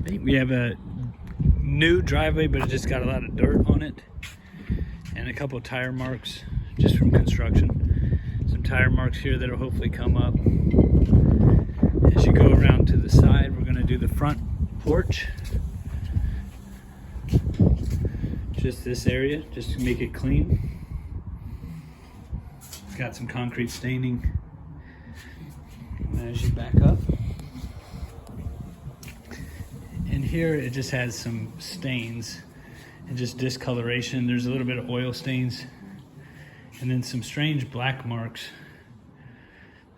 We have a new driveway, but it just got a lot of dirt on it and a couple of tire marks just from construction. Some tire marks here that'll hopefully come up. As you go around to the side, we're going to do the front porch. Just this area, just to make it clean. It's got some concrete staining. And as you back up, and here it just has some stains and just discoloration. There's a little bit of oil stains and then some strange black marks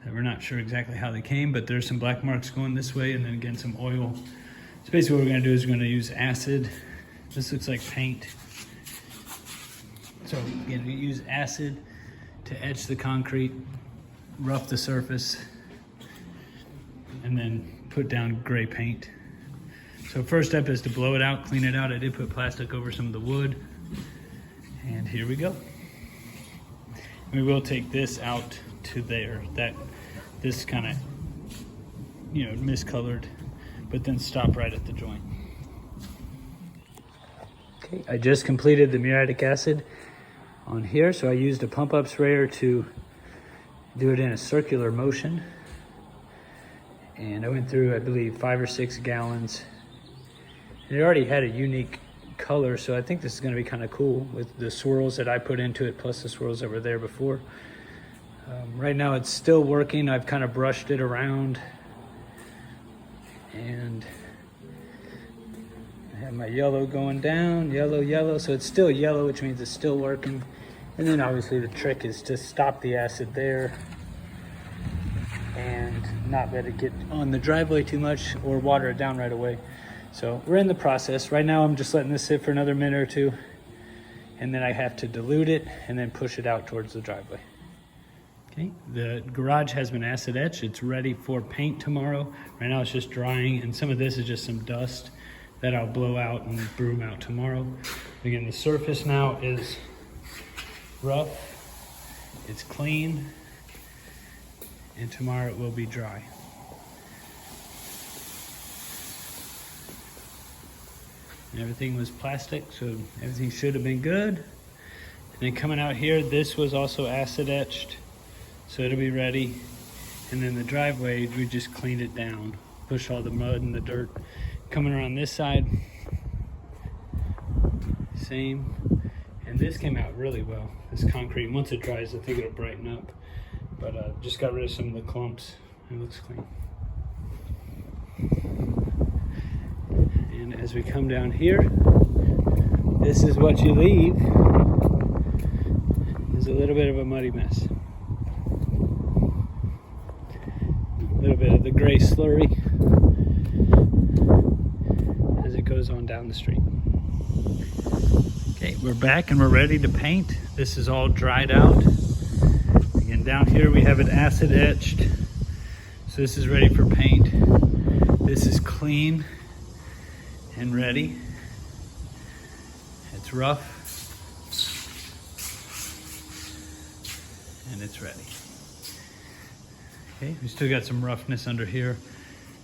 that we're not sure exactly how they came, but there's some black marks going this way, and then again some oil. So basically what we're going to do is we're going to use acid. This looks like paint. So again, we use acid to etch the concrete, rough the surface, and then put down gray paint. So first step is to blow it out, clean it out. I did put plastic over some of the wood, and here we go. We will take this out to there. This kind of, miscolored, but then stop right at the joint. Okay, I just completed the muriatic acid on here, so I used a pump up sprayer to do it in a circular motion. And I went through, I believe, 5 or 6 gallons. And it already had a unique color, so I think this is going to be kind of cool with the swirls that I put into it, plus the swirls that were there before. Right now it's still working. I've kind of brushed it around, and I have my yellow going down, yellow, so it's still yellow, which means it's still working. And then obviously the trick is to stop the acid there and not let it get on the driveway too much or water it down right away. So we're in the process. Right now I'm just letting this sit for another minute or two, and then I have to dilute it and then push it out towards the driveway. Okay, the garage has been acid etched. It's ready for paint tomorrow. Right now it's just drying, and some of this is just some dust that I'll blow out and broom out tomorrow. Again, the surface now is rough, it's clean, and tomorrow it will be dry. And everything was plastic, so everything should have been good. And then coming out here, this was also acid etched, so it'll be ready. And then the driveway, we just cleaned it down, push all the mud and the dirt. Coming around this side, same. And this came out really well, this concrete. Once it dries, I think it'll brighten up. But just got rid of some of the clumps. It looks clean. And as we come down here, this is what you leave. There's a little bit of a muddy mess. A little bit of the gray slurry as it goes on down the street. Okay, we're back and we're ready to paint. This is all dried out. Again, down here we have it acid etched. So this is ready for paint. This is clean and ready. It's rough and it's ready. Okay, we still got some roughness under here.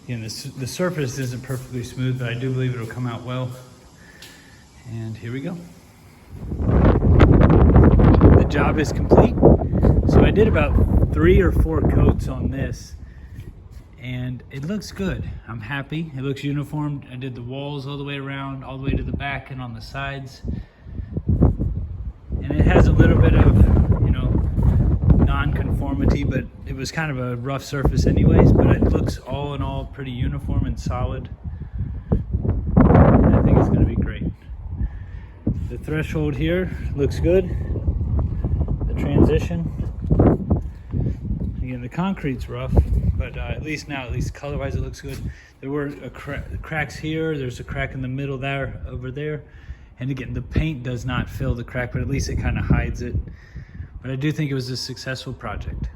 Again, the surface isn't perfectly smooth, but I do believe it'll come out well. And here we go. The job is complete. So I did about 3 or 4 coats on this, and it looks good. I'm happy. It looks uniform. I did the walls all the way around, all the way to the back and on the sides. And it has a little bit of, non-conformity, but it was kind of a rough surface anyways, but it looks all in all pretty uniform and solid. And I think it's going to be great. The threshold here looks good. The transition. Again, the concrete's rough, but at least color-wise it looks good. There were cracks here. There's a crack in the middle there, over there. And again, the paint does not fill the crack, but at least it kind of hides it. But I do think it was a successful project.